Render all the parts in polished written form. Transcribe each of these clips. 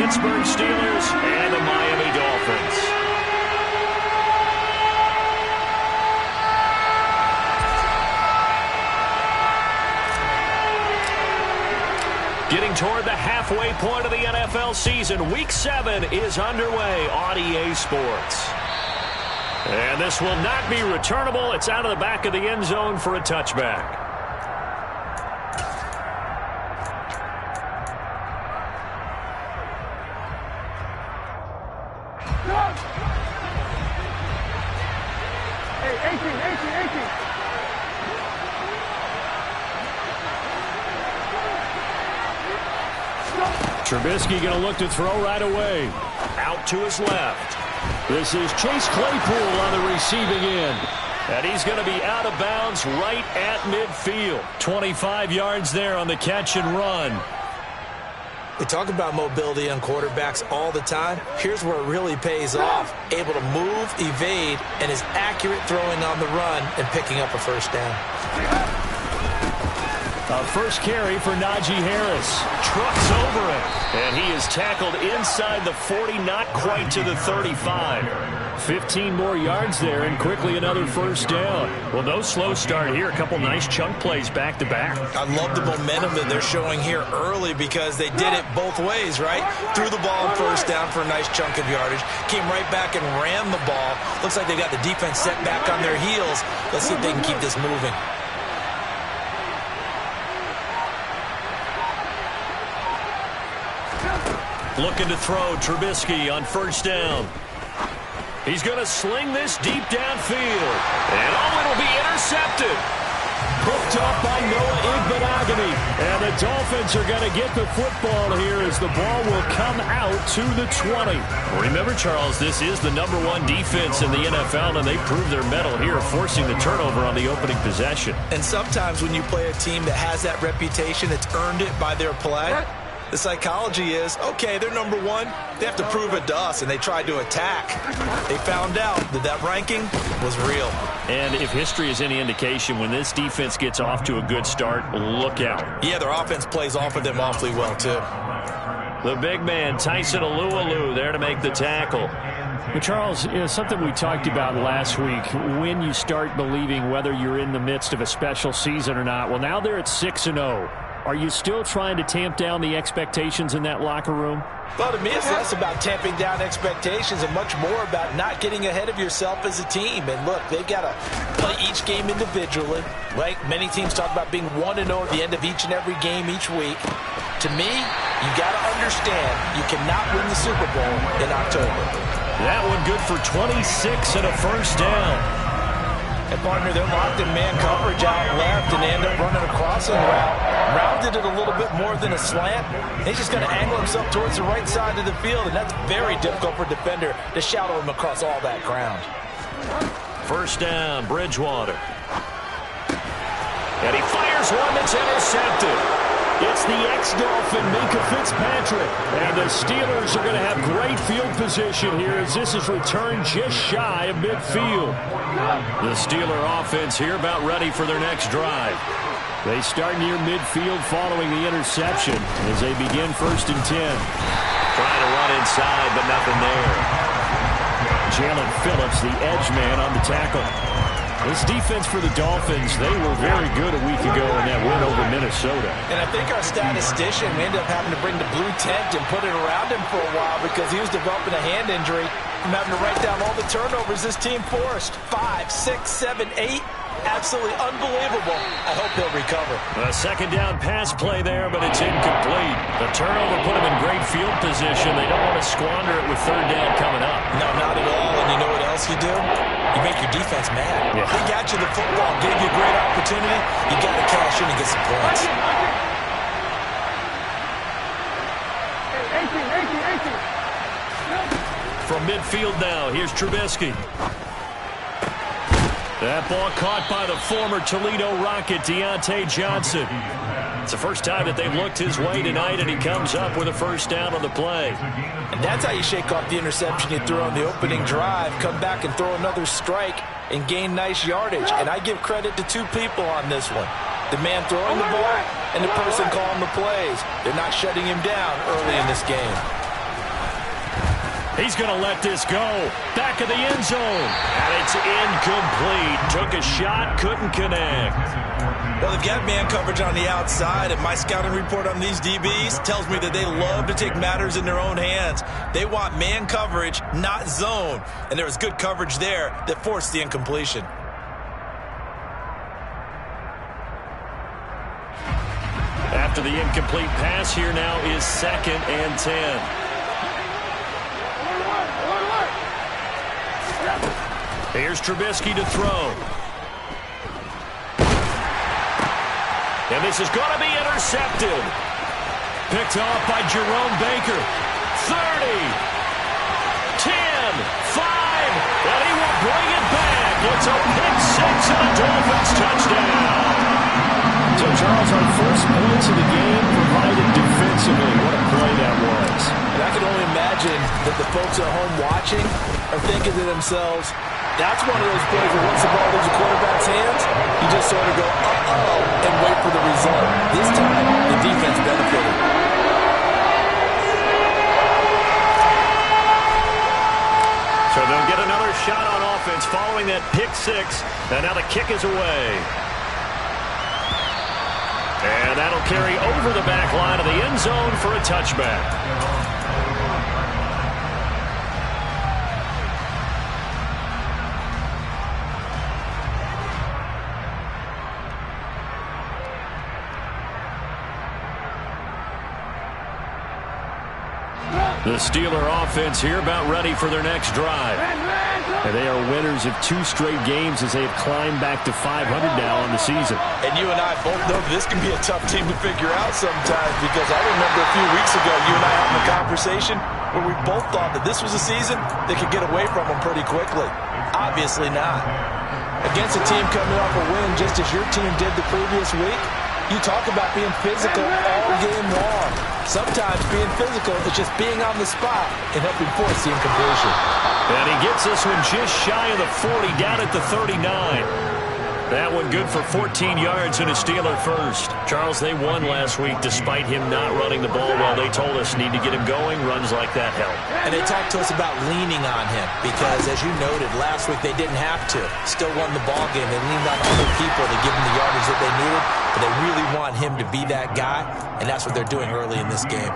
Pittsburgh Steelers and the Miami Dolphins. Getting toward the halfway point of the NFL season, Week 7 is underway on EA Sports. And this will not be returnable. It's out of the back of the end zone for a touchback. Hey, 18. Trubisky going to look to throw right away. Out to his left. This is Chase Claypool on the receiving end. And he's going to be out of bounds right at midfield. 25 yards there on the catch and run. We talk about mobility on quarterbacks all the time. Here's where it really pays off. Able to move, evade, and is accurate throwing on the run and picking up a first down. A first carry for Najee Harris. Trucks over it. And he is tackled inside the 40, not quite to the 35. 15 more yards there, and quickly another first down. Well, no slow start here. A couple nice chunk plays back-to-back. I love the momentum that they're showing here early because they did it both ways, right? Threw the ball on first down for a nice chunk of yardage. Came right back and ran the ball. Looks like they got the defense set back on their heels. Let's see if they can keep this moving. Looking to throw Trubisky on first down. He's going to sling this deep downfield. And it'll be intercepted. Picked up by Noah Igbenogany. And the Dolphins are going to get the football here as the ball will come out to the 20. Remember, Charles, this is the #1 defense in the NFL, and they proved their mettle here, forcing the turnover on the opening possession. And sometimes when you play a team that has that reputation, it's earned it by their play. The psychology is, okay, they're #1. They have to prove it to us, and they tried to attack. They found out that that ranking was real. And if history is any indication, when this defense gets off to a good start, look out. Yeah, their offense plays off of them awfully well, too. The big man, Tyson Alualu, there to make the tackle. But Charles, something we talked about last week, when you start believing whether you're in the midst of a special season or not. Well, now they're at 6-0. Are you still trying to tamp down the expectations in that locker room? Well, to me, it's less about tamping down expectations and much more about not getting ahead of yourself as a team. And look, they've got to play each game individually. Right? Many teams talk about being 1-0 at the end of each and every game each week. To me, you got to understand you cannot win the Super Bowl in October. That one good for 26 and a first down. And partner, they're locked in man coverage out left, and they end up running a crossing route. Rounded it a little bit more than a slant. He's just going to angle himself towards the right side of the field, and that's very difficult for a defender to shadow him across all that ground. First down, Bridgewater. And he fires one that's intercepted. It's the ex-Dolphin, Minkah Fitzpatrick. And the Steelers are going to have great field position here as this is returned just shy of midfield. The Steeler offense here about ready for their next drive. They start near midfield following the interception as they begin 1st and 10. Trying to run inside, but nothing there. Jalen Phillips, the edge man on the tackle. This defense for the Dolphins, they were very good a week ago in that win over Minnesota. And I think our statistician, we ended up having to bring the blue tent and put it around him for a while because he was developing a hand injury from having to write down all the turnovers this team forced. 5, 6, 7, 8. Absolutely unbelievable. I hope he'll recover. A second down pass play there, but it's incomplete. The turnover put him in great field position. They don't want to squander it with 3rd down coming up. No, not at all. And you know what else you do? You make your defense mad. Yeah. They got you the football, gave you a great opportunity. You got to cash in and get some points. 18. From midfield now, here's Trubisky. That ball caught by the former Toledo Rocket, Deontay Johnson. It's the first time that they've looked his way tonight, and he comes up with a first down on the play. And that's how you shake off the interception you threw on the opening drive, come back and throw another strike and gain nice yardage. And I give credit to 2 people on this one. The man throwing the ball and the person calling the plays. They're not shutting him down early in this game. He's going to let this go. Back of the end zone. And it's incomplete. Took a shot, couldn't connect. Well, they've got man coverage on the outside, and my scouting report on these DBs tells me that they love to take matters in their own hands. They want man coverage, not zone. And there was good coverage there that forced the incompletion. After the incomplete pass, here now is 2nd and 10. Here's Trubisky to throw. And this is going to be intercepted. Picked off by Jerome Baker. 30, 10, 5, and he will bring it back. It's a pick six and a Dolphins touchdown. So, Charles, our first points of the game provided defensively. What a play that was. And I can only imagine that the folks at home watching are thinking to themselves, that's one of those plays where once the ball leaves the quarterback's hands, you just sort of go, uh-oh, and wait for the result. This time, the defense benefited. So they'll get another shot on offense following that pick six. And now the kick is away. And that'll carry over the back line of the end zone for a touchback. The Steeler offense here about ready for their next drive. And they are winners of 2 straight games as they have climbed back to 500 now on the season. And you and I both know this can be a tough team to figure out sometimes, because I remember a few weeks ago you and I having a conversation where we both thought that this was a season that could get away from them pretty quickly. Obviously not. Against a team coming off a win just as your team did the previous week, you talk about being physical all game long. Sometimes being physical is just being on the spot and helping force the incompletion. And he gets this one just shy of the 40, down at the 39. That one good for 14 yards and a Steeler first. Charles, they won last week despite him not running the ball well. They told us need to get him going. Runs like that help. And they talked to us about leaning on him because, as you noted, last week they didn't have to. Still won the ball game. They leaned on other people to give them the yardage that they needed. But they really want him to be that guy, and that's what they're doing early in this game.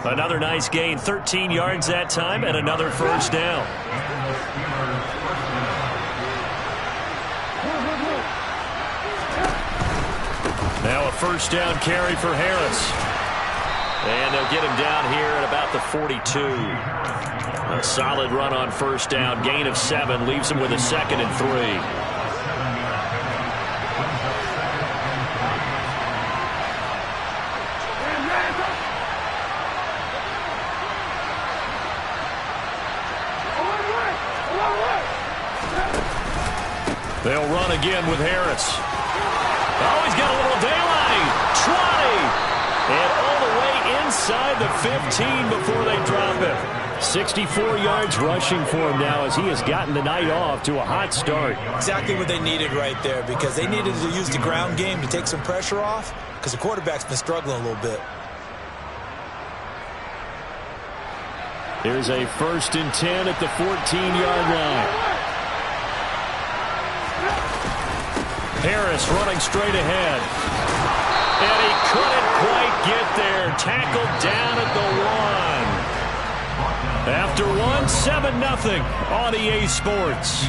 Another nice gain, 13 yards that time, and another first down. Now a first down carry for Harris. And they'll get him down here at about the 42. A solid run on first down. Gain of 7 leaves him with a 2nd and 3. They'll run again with Harris. Oh, he's got a little daylight. 20. And all the way inside the 15 before they drop it. 64 yards rushing for him now as he has gotten the night off to a hot start. Exactly what they needed right there, because they needed to use the ground game to take some pressure off, because the quarterback's been struggling a little bit. Here's a 1st and 10 at the 14-yard line. Harris running straight ahead. And he couldn't quite get there. Tackled down at the 1. After 1, 7-0 on EA Sports.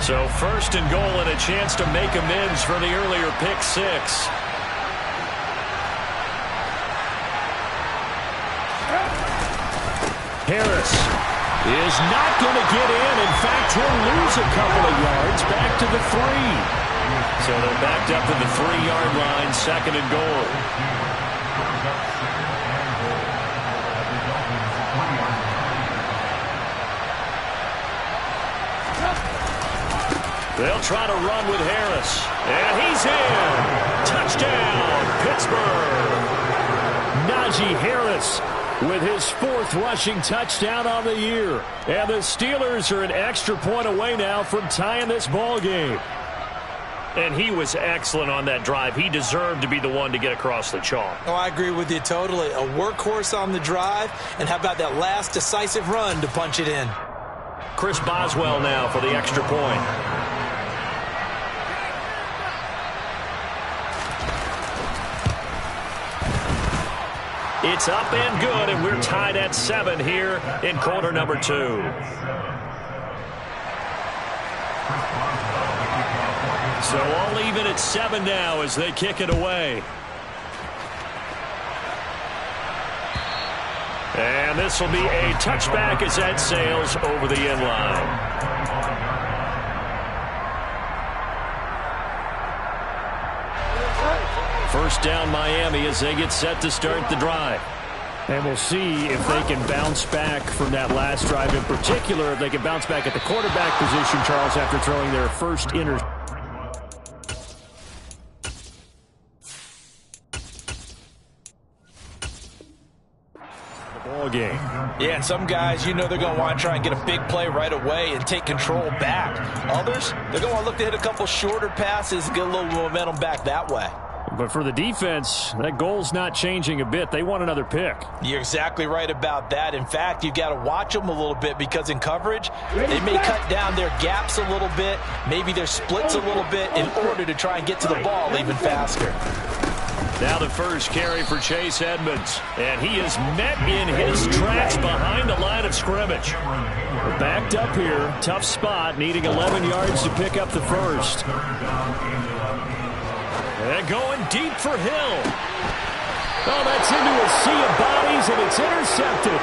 So 1st and goal and a chance to make amends for the earlier pick 6. Harris is not going to get in. In fact, he'll lose a couple of yards back to the 3. So they're backed up to the 3-yard line, 2nd and goal. They'll try to run with Harris. And he's in. Touchdown, Pittsburgh. Najee Harris with his 4th rushing touchdown on the year. And the Steelers are an extra point away now from tying this ball game. And he was excellent on that drive. He deserved to be the one to get across the chalk. Oh, I agree with you totally. A workhorse on the drive, and how about that last decisive run to punch it in? Chris Boswell now for the extra point. It's up and good, and we're tied at 7 here in quarter number 2. So all even at 7 now as they kick it away. And this will be a touchback as that sails over the end line. First down Miami as they get set to start the drive. And we'll see if they can bounce back from that last drive. In particular, if they can bounce back at the quarterback position, Charles, after throwing their first interception. Game. Yeah, and some guys, you know, they're going to want to try and get a big play right away and take control back. Others, they're going to want to look to hit a couple shorter passes, get a little momentum back that way. But for the defense, that goal's not changing a bit. They want another pick. You're exactly right about that. In fact, you've got to watch them a little bit because in coverage, they may cut down their gaps a little bit, maybe their splits a little bit in order to try and get to the ball even faster. Now the first carry for Chase Edmonds. And he is met in his tracks behind the line of scrimmage. We're backed up here. Tough spot, needing 11 yards to pick up the first. And going deep for Hill. Oh, that's into a sea of bodies, and it's intercepted.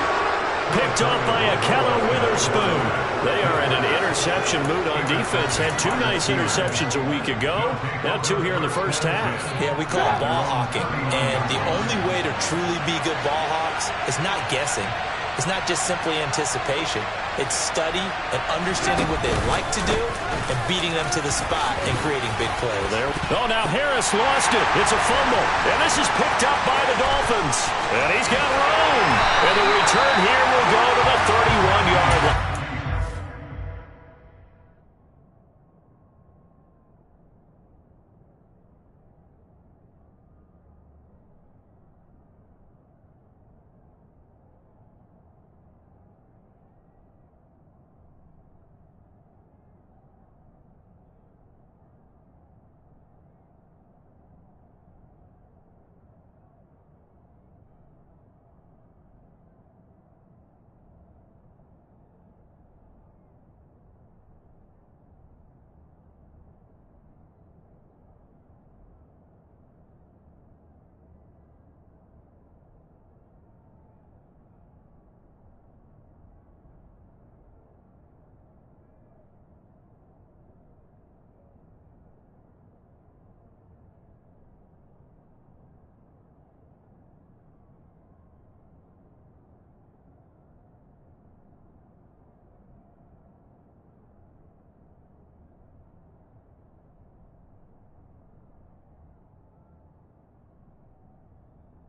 Picked off by Akello Witherspoon. They are in an interception mood on defense. Had 2 nice interceptions a week ago. Now 2 here in the first half. Yeah, we call it ball hawking. And the only way to truly be good ball hawks is not guessing. It's not just simply anticipation. It's study and understanding what they like to do and beating them to the spot and creating big plays. Oh, now Harris lost it. It's a fumble. And this is picked up by the Dolphins. And he's got room. And the return here